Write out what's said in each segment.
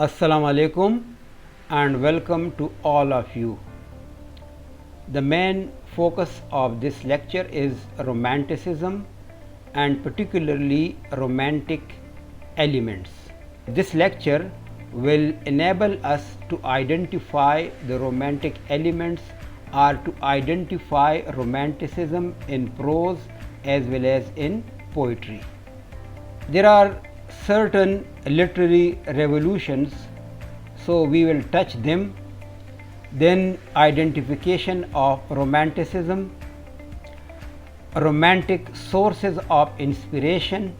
Assalamu alaikum and welcome to all of you. The main focus of this lecture is romanticism and particularly romantic elements. This lecture will enable us to identify the romantic elements or to identify romanticism in prose as well as in poetry. There are certain literary revolutions, so we will touch them. Then identification of romanticism, romantic sources of inspiration,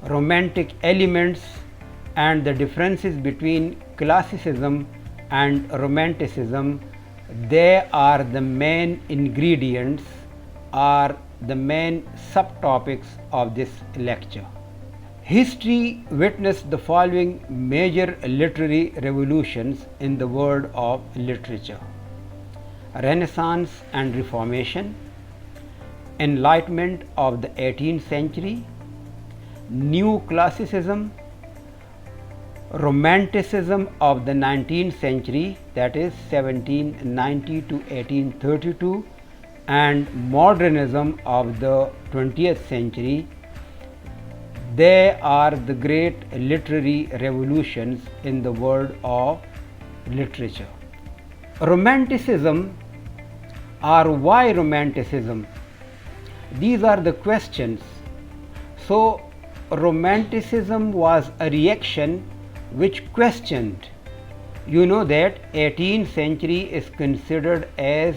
romantic elements and the differences between classicism and romanticism. They are the main ingredients or the main subtopics of this lecture. History witnessed the following major literary revolutions in the world of literature: Renaissance and Reformation, Enlightenment of the 18th century, New Classicism, Romanticism of the 19th century, that is 1790 to 1832, and Modernism of the 20th century. They are the great literary revolutions in the world of literature. Romanticism, or why romanticism? These are the questions. So, romanticism was a reaction which questioned. You know that 18th century is considered as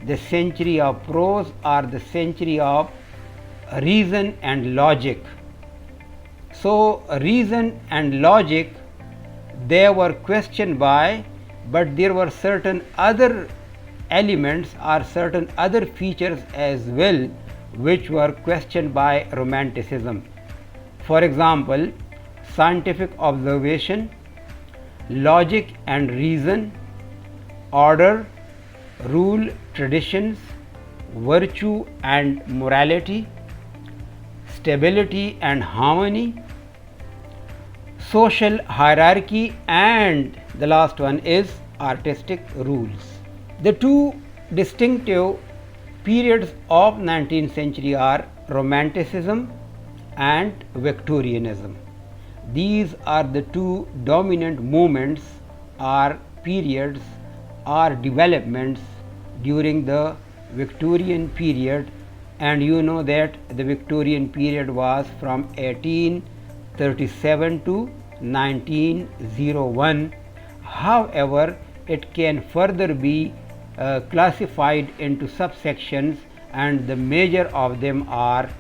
the century of prose or the century of reason and logic. So reason and logic, they were questioned by, but there were certain other elements or certain other features as well which were questioned by romanticism. For example, scientific observation, logic and reason, order, rule, traditions, virtue and morality, stability and harmony, social hierarchy, and the last one is artistic rules. The two distinctive periods of 19th century are Romanticism and Victorianism. These are the two dominant movements or periods or developments during the Victorian period, and you know that the Victorian period was from 1837 to 1901. However, it can further be classified into subsections, and the major of them are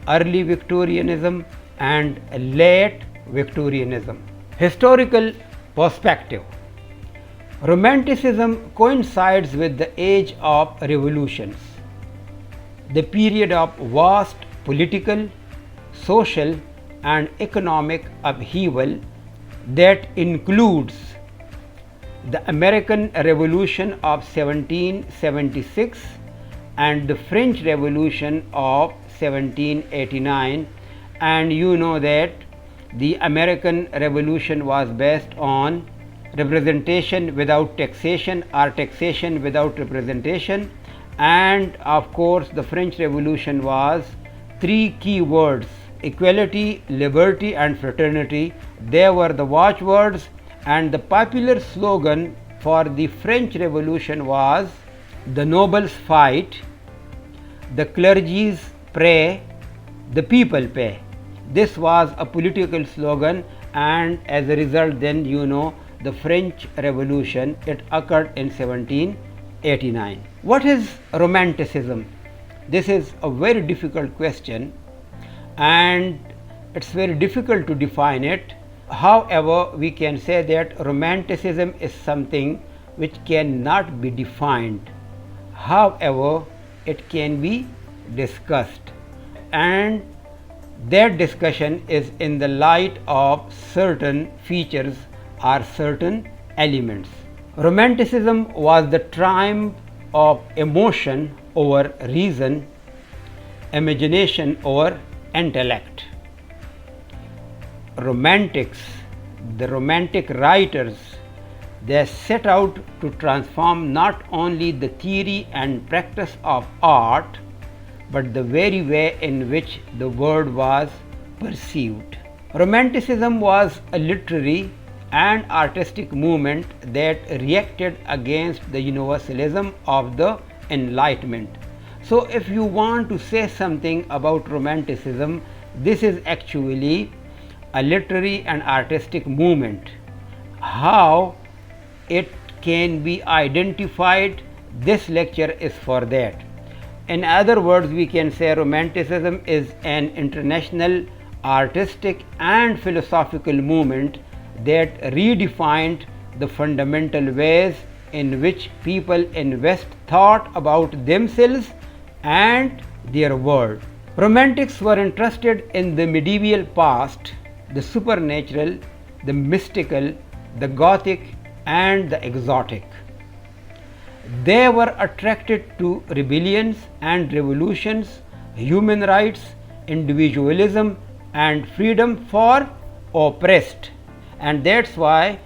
early Victorianism and late Victorianism. Historical perspective. Romanticism coincides with the age of revolutions, the period of vast political, social and economic upheaval that includes the American Revolution of 1776 and the French Revolution of 1789. And you know that the American Revolution was based on representation without taxation or taxation without representation, and of course the French Revolution was three key words: equality, liberty and fraternity. They were the watchwords, and the popular slogan for the French Revolution was "The nobles fight, the clergies pray, the people pay." This was a political slogan, and as a result, then you know the French Revolution, it occurred in 1789. What is Romanticism? This is a very difficult question and it's very difficult to define it. However, we can say that Romanticism is something which cannot be defined. However, it can be discussed, and that discussion is in the light of certain features or certain elements. Romanticism was the triumph of emotion over reason, imagination over intellect. Romantics, the Romantic writers, they set out to transform not only the theory and practice of art, but the very way in which the word was perceived. Romanticism was a literary and artistic movement that reacted against the universalism of the Enlightenment. So, if you want to say something about Romanticism, this is actually a literary and artistic movement. How it can be identified, this lecture is for that. In other words, we can say Romanticism is an international artistic and philosophical movement that redefined the fundamental ways in which people in West thought about themselves and their world. Romantics were interested in the medieval past, the supernatural, the mystical, the Gothic, and the exotic. They were attracted to rebellions and revolutions, human rights, individualism, and freedom for oppressed. And that's why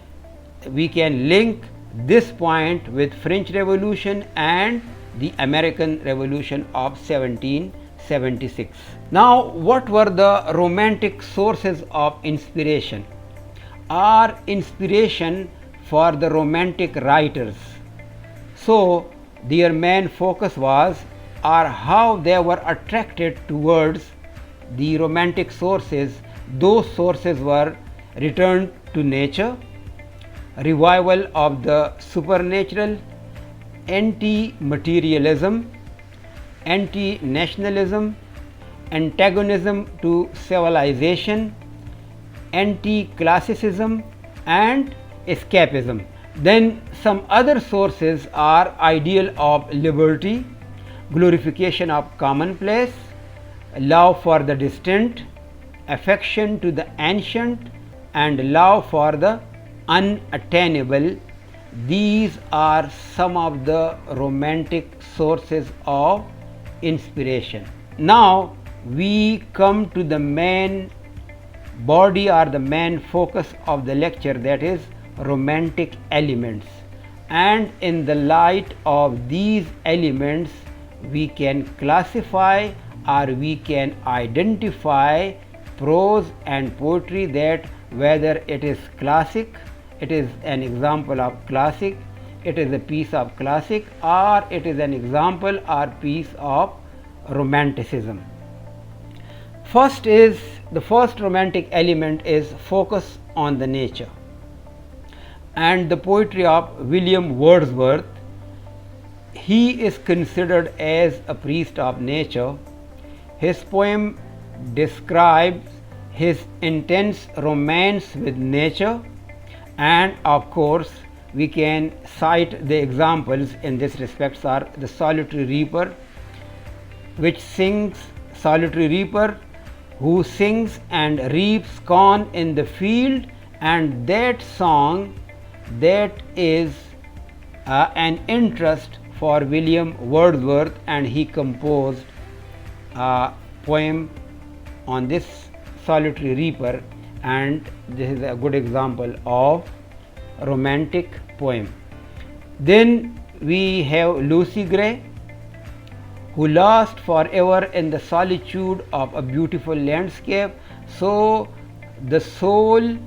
we can link this point with French Revolution and the American Revolution of 1776. Now, what were the romantic sources of inspiration or inspiration for the romantic writers? So, their main focus was or how they were attracted towards the romantic sources. Those sources were return to nature, revival of the supernatural, anti-materialism, anti-nationalism, antagonism to civilization, anti-classicism, and escapism. Then some other sources are ideal of liberty, glorification of commonplace, love for the distant, affection to the ancient, and love for the unattainable. These are some of the romantic sources of inspiration. Now we come to the main body or the main focus of the lecture, that is romantic elements, and in the light of these elements we can classify or we can identify prose and poetry, that whether it is classic, it is an example of classic, it is a piece of classic, or it is an example or piece of romanticism. The first romantic element is focus on the nature, and the poetry of William Wordsworth. He is considered as a priest of nature. His poem describes his intense romance with nature, and of course we can cite the examples in this respect are the solitary reaper, which sings, solitary reaper who sings and reaps corn in the field, and that song, that is an interest for William Wordsworth, and he composed a poem on this solitary reaper, and this is a good example of romantic poem. Then we have Lucy Gray, who lost forever in the solitude of a beautiful landscape. So the soul,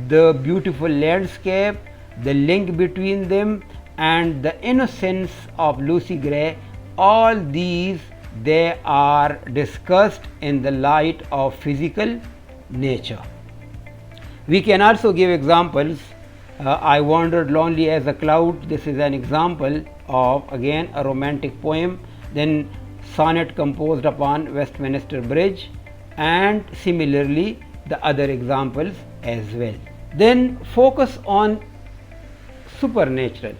the beautiful landscape, the link between them, and the innocence of Lucy Gray, all these they are discussed in the light of physical nature. We can also give examples. I wandered lonely as a cloud. This is an example of again a romantic poem. Then sonnet composed upon Westminster Bridge, and similarly the other examples as well. Then focus on supernatural.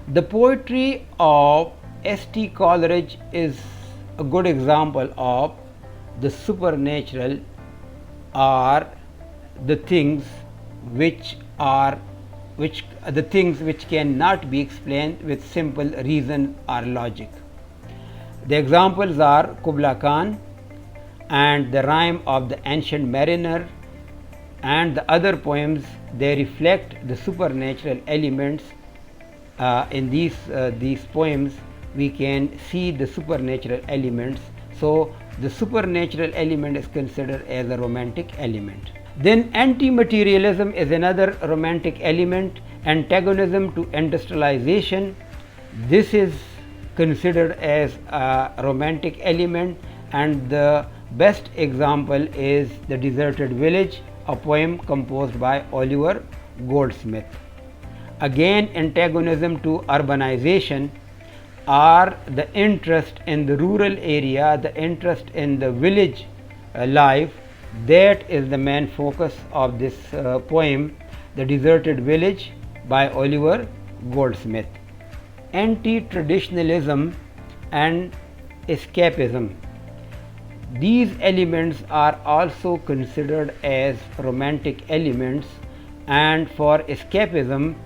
The poetry of S.T. Coleridge is a good example of the supernatural, or the things which cannot be explained with simple reason or logic. The examples are Kubla Khan and the rhyme of the ancient mariner, and the other poems, they reflect the supernatural elements. In these poems we can see the supernatural elements, so the supernatural element is considered as a romantic element. Then anti-materialism is another romantic element. Antagonism to industrialization, this is considered as a romantic element, and the best example is The Deserted Village, a poem composed by Oliver Goldsmith. Again, antagonism to urbanization are the interest in the rural area, the interest in the village life. That is the main focus of this poem, The Deserted Village by Oliver Goldsmith. Anti-traditionalism and escapism, these elements are also considered as romantic elements. And for escapism,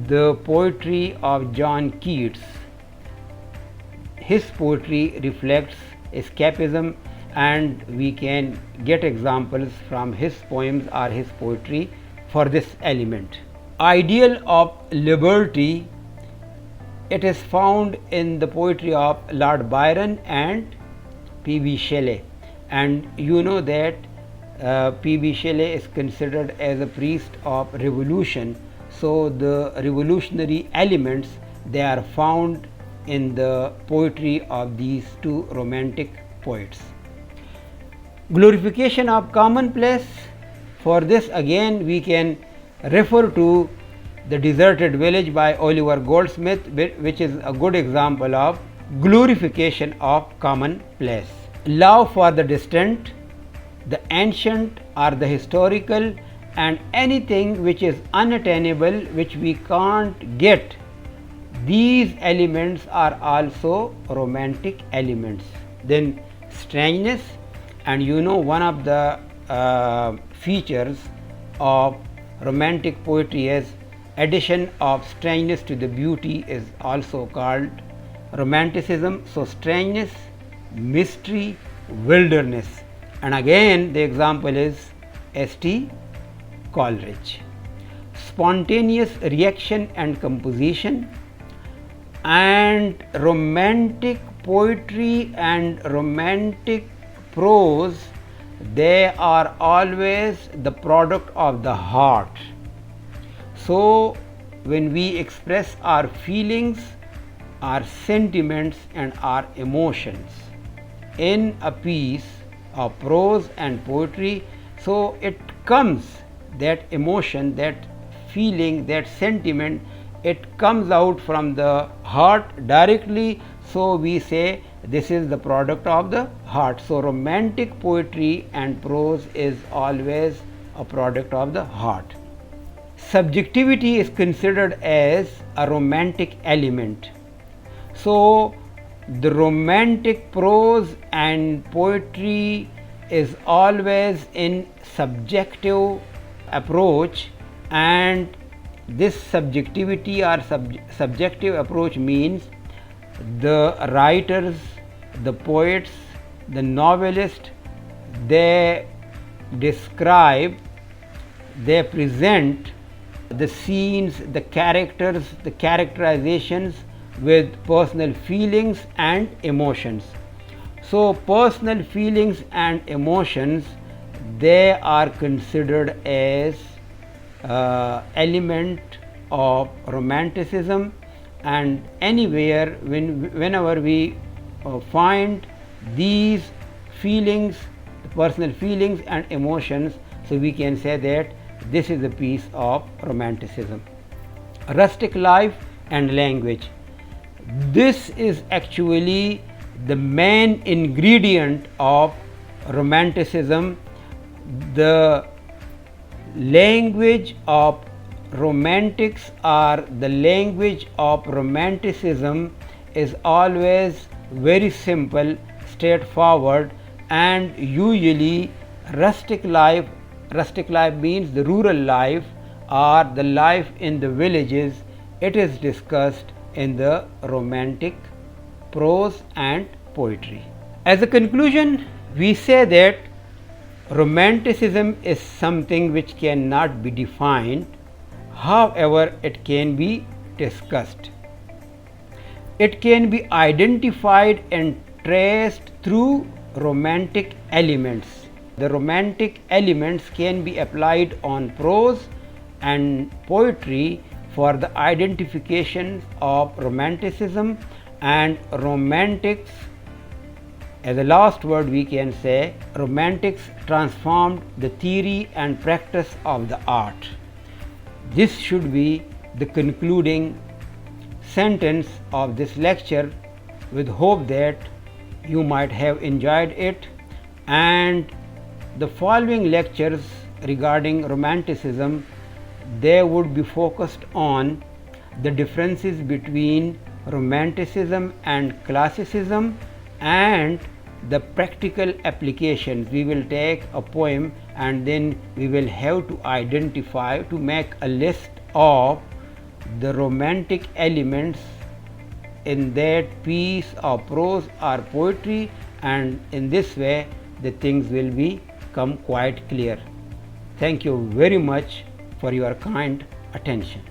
the poetry of John Keats, his poetry reflects escapism, and we can get examples from his poems or his poetry for this element. Ideal of liberty, it is found in the poetry of Lord Byron and P.B. Shelley, and you know that P.B. Shelley is considered as a priest of revolution, so the revolutionary elements, they are found in the poetry of these two romantic poets. Glorification of commonplace, for this again we can refer to The Deserted Village by Oliver Goldsmith, which is a good example of glorification of commonplace. Love for the distant, the ancient or the historical, and anything which is unattainable, which we can't get, these elements are also romantic elements. Then strangeness, and you know one of the features of romantic poetry is addition of strangeness to the beauty is also called romanticism. So strangeness, mystery, wilderness, and again the example is S.T. Coleridge. Spontaneous reaction and composition, and romantic poetry and romantic prose, they are always the product of the heart. So when we express our feelings, our sentiments and our emotions in a piece of prose and poetry, so it comes, that emotion, that feeling, that sentiment, it comes out from the heart directly, so we say this is the product of the heart. So romantic poetry and prose is always a product of the heart. Subjectivity is considered as a romantic element. So the romantic prose and poetry is always in subjective approach, and this subjectivity or subjective approach means the writers, the poets, the novelists, they describe, they present the scenes, the characters, the characterizations with personal feelings and emotions. So personal feelings and emotions, they are considered as element of romanticism, and anywhere whenever we find these feelings, personal feelings and emotions, so we can say that this is a piece of romanticism. Rustic life and language, this is actually the main ingredient of romanticism. The language of romantics or the language of romanticism is always very simple, straightforward, and usually rustic life means the rural life or the life in the villages, it is discussed in the romantic prose and poetry. As a conclusion, we say that Romanticism is something which cannot be defined, however, it can be discussed. It can be identified and traced through romantic elements. The romantic elements can be applied on prose and poetry for the identification of romanticism and romantics. As a last word, we can say romantics transformed the theory and practice of the art. This should be the concluding sentence of this lecture, with hope that you might have enjoyed it, and the following lectures regarding romanticism, they would be focused on the differences between romanticism and classicism and the practical applications. We will take a poem and then we will have to identify, to make a list of the romantic elements in that piece of prose or poetry, and in this way the things will become quite clear. Thank you very much for your kind attention.